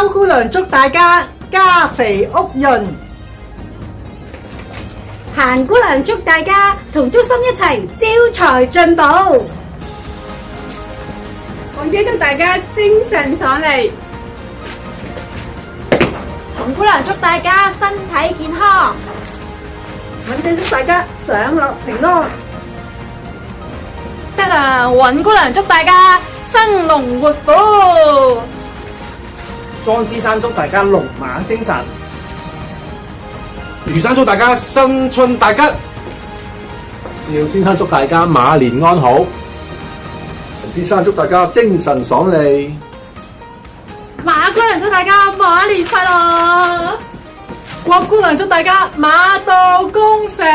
周姑娘祝大家家肥屋潤。嫻姑娘祝大家同祝心一齊招財進寶。黃姐祝大家精神爽利。紅姑娘祝大家身體健康。敏姐祝大家上落平安。得啦，尹姑娘祝大家生龍活虎。莊先生祝大家龍馬精神。余生祝大家新春大吉。趙先生祝大家馬年安好。陳先生祝大家精神爽利。馬姑娘祝大家馬年快樂。郭姑娘祝大家馬到功成。